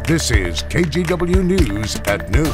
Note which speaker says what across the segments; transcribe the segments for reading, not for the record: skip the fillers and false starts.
Speaker 1: This is KGW News at noon.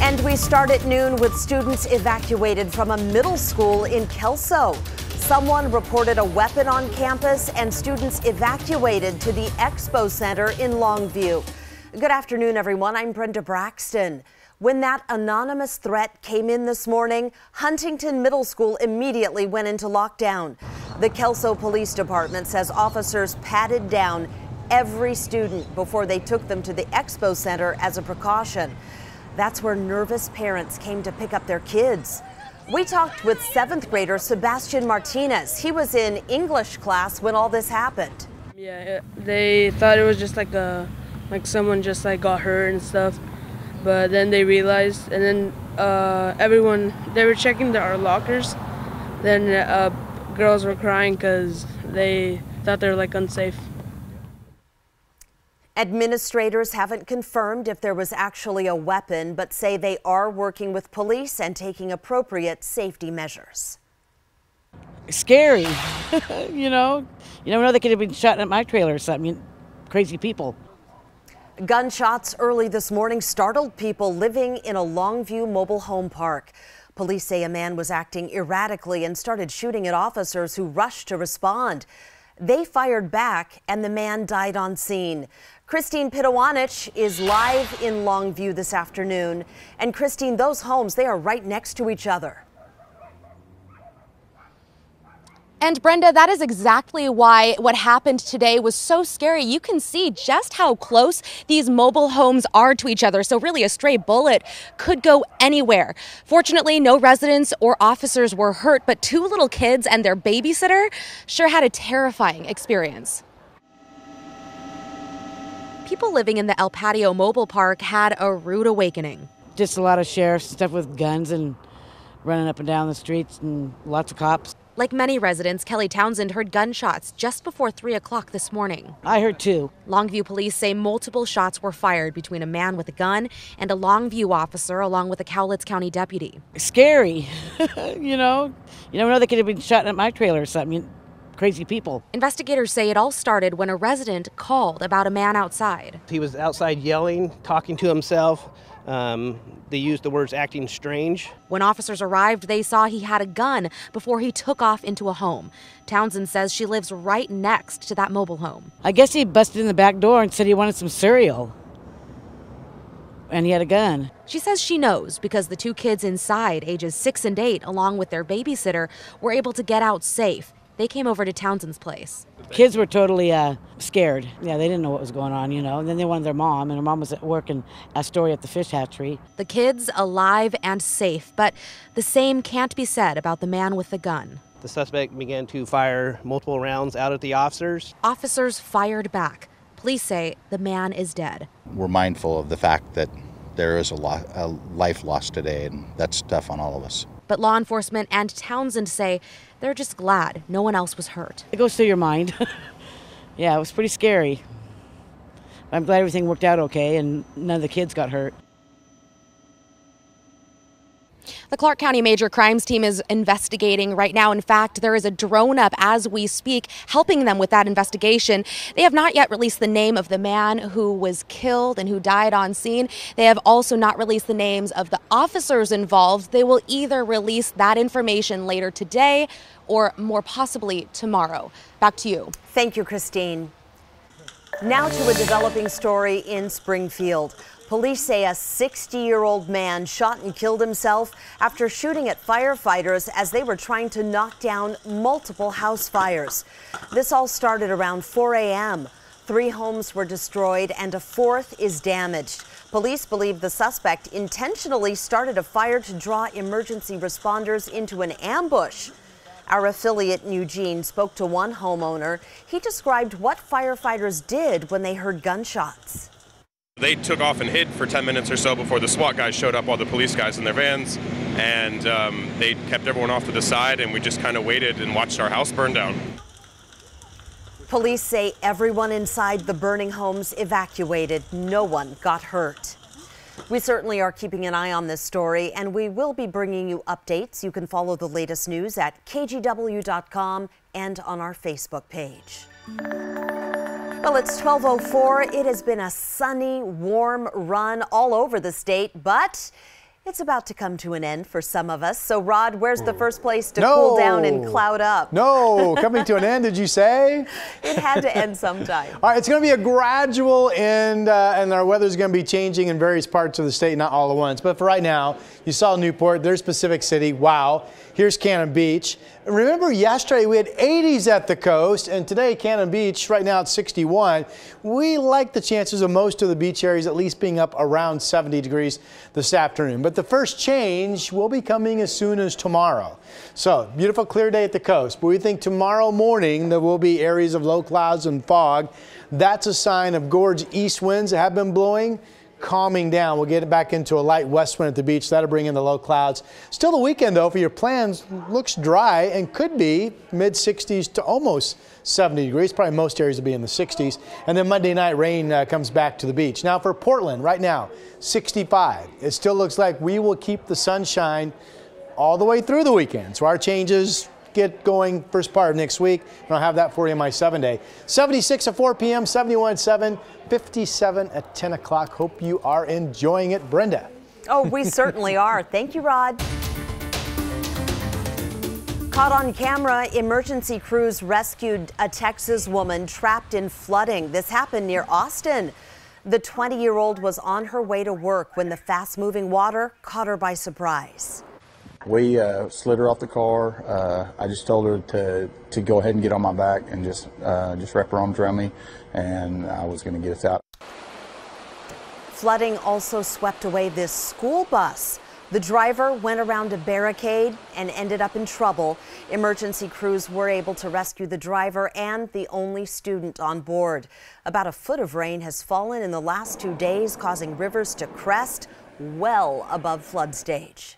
Speaker 2: And we start at noon with students evacuated from a middle school in Kelso. Someone reported a weapon on campus and students evacuated to the Expo Center in Longview. Good afternoon, everyone. I'm Brenda Braxton. When that anonymous threat came in this morning, Huntington Middle School immediately went into lockdown. The Kelso Police Department says officers patted down every student before they took them to the Expo Center as a precaution. That's where nervous parents came to pick up their kids. We talked with 7th grader Sebastian Martinez. He was in English class when all this happened.
Speaker 3: Yeah, they thought it was just like someone just got hurt and stuff, but then they realized, and then they were checking our lockers. Then girls were crying because they thought they were unsafe.
Speaker 2: Administrators haven't confirmed if there was actually a weapon, but say they are working with police and taking appropriate safety measures.
Speaker 4: Scary. You never know, they could have been shot at my trailer or something. Crazy people.
Speaker 2: Gunshots early this morning startled people living in a Longview mobile home park. Police say a man was acting erratically and started shooting at officers who rushed to respond. They fired back and the man died on scene. Christine Pitawanich is live in Longview this afternoon. And Christine, those homes, they are right next to each other.
Speaker 5: And Brenda, that is exactly why what happened today was so scary. You can see just how close these mobile homes are to each other. So really a stray bullet could go anywhere. Fortunately, no residents or officers were hurt, but 2 little kids and their babysitter sure had a terrifying experience. People living in the El Patio Mobile Park had a rude awakening.
Speaker 4: Just a lot of sheriffs, stuff with guns and running up and down the streets and lots of cops.
Speaker 5: Like many residents, Kelly Townsend heard gunshots just before 3 o'clock this morning.
Speaker 4: I heard 2.
Speaker 5: Longview police say multiple shots were fired between a man with a gun and a Longview officer, along with a Cowlitz County deputy.
Speaker 4: Scary. You never know, they could have been shot at my trailer or something. Crazy people.
Speaker 5: Investigators say it all started when a resident called about a man outside.
Speaker 6: He was outside yelling, talking to himself. They used the words acting strange.
Speaker 5: When officers arrived, they saw he had a gun before he took off into a home. Townsend says she lives right next to that mobile home.
Speaker 4: I guess he busted in the back door and said he wanted some cereal. And he had a gun.
Speaker 5: She says she knows because the 2 kids inside, ages 6 and 8, along with their babysitter, were able to get out safe. They came over to Townsend's place.
Speaker 4: Kids were totally scared. Yeah, they didn't know what was going on, And then they wanted their mom, and her mom was at work in Astoria at the fish hatchery.
Speaker 5: The kids alive and safe, but the same can't be said about the man with the gun.
Speaker 6: The suspect began to fire multiple rounds out at the officers.
Speaker 5: Officers fired back. Police say the man is dead.
Speaker 7: We're mindful of the fact that there is a life lost today, and that's tough on all of us.
Speaker 5: But law enforcement and Townsend say they're just glad no one else was hurt.
Speaker 4: It goes through your mind. Yeah, it was pretty scary. I'm glad everything worked out okay and none of the kids got hurt.
Speaker 5: The Clark County Major Crimes Team is investigating right now. In fact, there is a drone up as we speak, helping them with that investigation. They have not yet released the name of the man who was killed and who died on scene. They have also not released the names of the officers involved. They will either release that information later today or more possibly tomorrow. Back to you.
Speaker 2: Thank you, Christine. Now to a developing story in Springfield. Police say a 60-year-old man shot and killed himself after shooting at firefighters as they were trying to knock down multiple house fires. This all started around 4 a.m. 3 homes were destroyed and a 4th is damaged. Police believe the suspect intentionally started a fire to draw emergency responders into an ambush. Our affiliate in Eugene spoke to one homeowner. He described what firefighters did when they heard gunshots.
Speaker 8: They took off and hid for 10 minutes or so before the SWAT guys showed up, all the police guys in their vans, and they kept everyone off to the side, and we just kind of waited and watched our house burn down.
Speaker 2: Police say everyone inside the burning homes evacuated. No one got hurt. We certainly are keeping an eye on this story, and we will be bringing you updates. You can follow the latest news at kgw.com and on our Facebook page. Well, it's 12:04. It has been a sunny, warm run all over the state, but it's about to come to an end for some of us. So, Rod, where's the first place to cool down and cloud up?
Speaker 9: No, coming to an end, did you say?
Speaker 2: It had to end sometime.
Speaker 9: All right, it's going to be a gradual end, and our weather's going to be changing in various parts of the state, not all at once. But for right now, you saw Newport, there's Pacific City. Wow. Here's Cannon Beach. Remember yesterday we had 80s at the coast, and today Cannon Beach, right now it's 61. We like the chances of most of the beach areas at least being up around 70 degrees this afternoon. But the first change will be coming as soon as tomorrow. So beautiful clear day at the coast, but we think tomorrow morning there will be areas of low clouds and fog. That's a sign of gorge east winds that have been blowing. Calming down. We'll get it back into a light west wind at the beach. That'll bring in the low clouds. Still the weekend, though, for your plans, looks dry and could be mid-60s to almost 70 degrees. Probably most areas will be in the 60s. And then Monday night rain comes back to the beach. Now for Portland, right now, 65. It still looks like we will keep the sunshine all the way through the weekend. So our changes get going first part of next week, and I'll have that for you on my 7-day. 76 at 4 p.m., 71 at 7, 57 at 10 o'clock. Hope you are enjoying it. Brenda.
Speaker 2: Oh, we certainly are. Thank you, Rod. Caught on camera, emergency crews rescued a Texas woman trapped in flooding. This happened near Austin. The 20-year-old was on her way to work when the fast-moving water caught her by surprise.
Speaker 10: We slid her off the car. I just told her to go ahead and get on my back and just wrap her arms around me, and I was going to get us out.
Speaker 2: Flooding also swept away this school bus. The driver went around a barricade and ended up in trouble. Emergency crews were able to rescue the driver and the only student on board. About a foot of rain has fallen in the last 2 days, causing rivers to crest well above flood stage.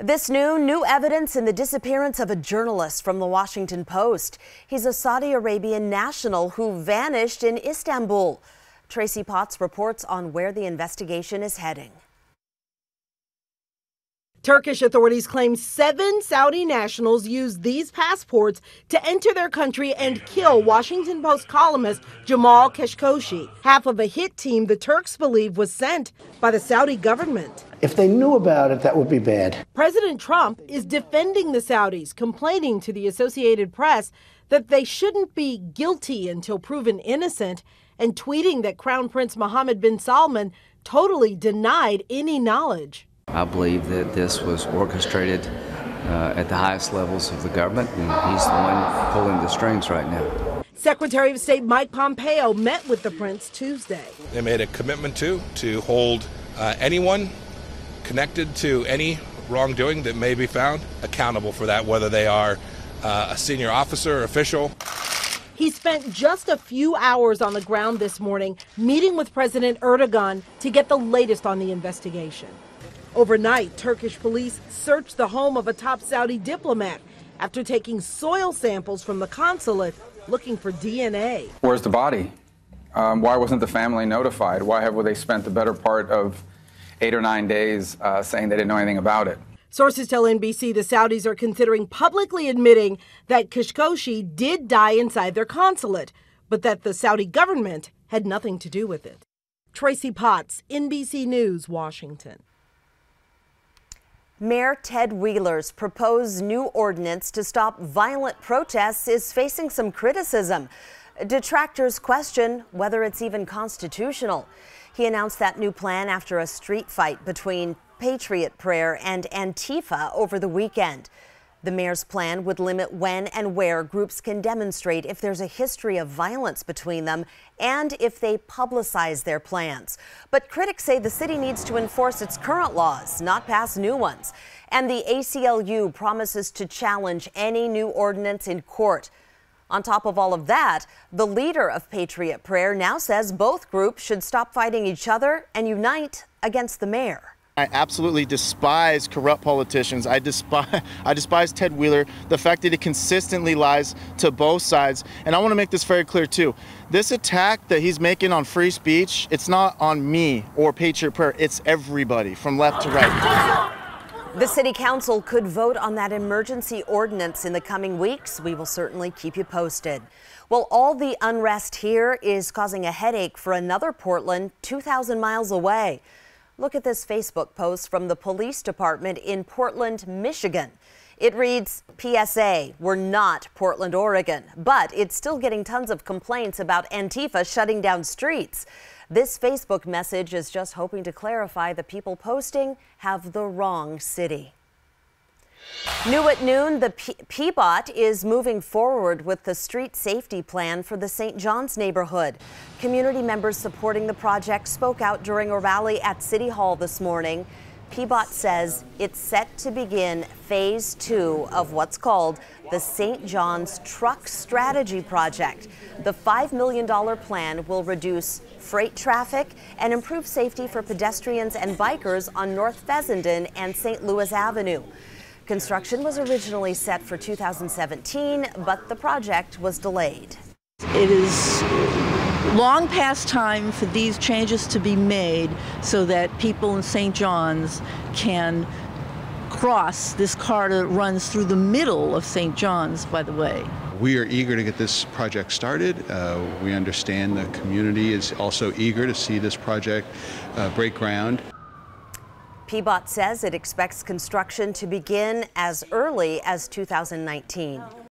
Speaker 2: This noon, new evidence in the disappearance of a journalist from the Washington Post. He's a Saudi Arabian national who vanished in Istanbul. Tracy Potts reports on where the investigation is heading.
Speaker 11: Turkish authorities claim 7 Saudi nationals used these passports to enter their country and kill Washington Post columnist Jamal Khashoggi, half of a hit team the Turks believe was sent by the Saudi government.
Speaker 12: If they knew about it, that would be bad.
Speaker 11: President Trump is defending the Saudis, complaining to the Associated Press that they shouldn't be guilty until proven innocent, and tweeting that Crown Prince Mohammed bin Salman totally denied any knowledge.
Speaker 13: I believe that this was orchestrated at the highest levels of the government, and he's the one pulling the strings right now.
Speaker 11: Secretary of State Mike Pompeo met with the prince Tuesday.
Speaker 14: They made a commitment to hold anyone connected to any wrongdoing that may be found accountable for that, whether they are a senior officer or official.
Speaker 11: He spent just a few hours on the ground this morning meeting with President Erdogan to get the latest on the investigation. Overnight, Turkish police searched the home of a top Saudi diplomat after taking soil samples from the consulate looking for DNA.
Speaker 15: Where's the body? Why wasn't the family notified? Why have they spent the better part of 8 or 9 days saying they didn't know anything about it?
Speaker 11: Sources tell NBC the Saudis are considering publicly admitting that Khashoggi did die inside their consulate, but that the Saudi government had nothing to do with it. Tracy Potts, NBC News, Washington.
Speaker 2: Mayor Ted Wheeler's proposed new ordinance to stop violent protests is facing some criticism. Detractors question whether it's even constitutional. He announced that new plan after a street fight between Patriot Prayer and Antifa over the weekend. The mayor's plan would limit when and where groups can demonstrate if there's a history of violence between them and if they publicize their plans. But critics say the city needs to enforce its current laws, not pass new ones. And the ACLU promises to challenge any new ordinance in court. On top of all of that, the leader of Patriot Prayer now says both groups should stop fighting each other and unite against the mayor.
Speaker 16: I absolutely despise corrupt politicians. I despise Ted Wheeler, the fact that he consistently lies to both sides. And I want to make this very clear too. This attack that he's making on free speech, it's not on me or Patriot Prayer. It's everybody from left to right.
Speaker 2: The city council could vote on that emergency ordinance in the coming weeks. We will certainly keep you posted. Well, all the unrest here is causing a headache for another Portland 2,000 miles away. Look at this Facebook post from the police department in Portland, Michigan. It reads, PSA, we're not Portland, Oregon, but it's still getting tons of complaints about Antifa shutting down streets. This Facebook message is just hoping to clarify the people posting have the wrong city. New at noon, the PBOT is moving forward with the street safety plan for the St. John's neighborhood. Community members supporting the project spoke out during a rally at City Hall this morning. PBOT says it's set to begin phase 2 of what's called the St. John's Truck Strategy Project. The $5 million plan will reduce freight traffic and improve safety for pedestrians and bikers on North Fessenden and St. Louis Avenue. Construction was originally set for 2017, but the project was delayed.
Speaker 17: It is long past time for these changes to be made so that people in St. John's can cross this corridor that runs through the middle of St. John's, by the way.
Speaker 18: We are eager to get this project started. We understand the community is also eager to see this project break ground.
Speaker 2: PBOT says it expects construction to begin as early as 2019.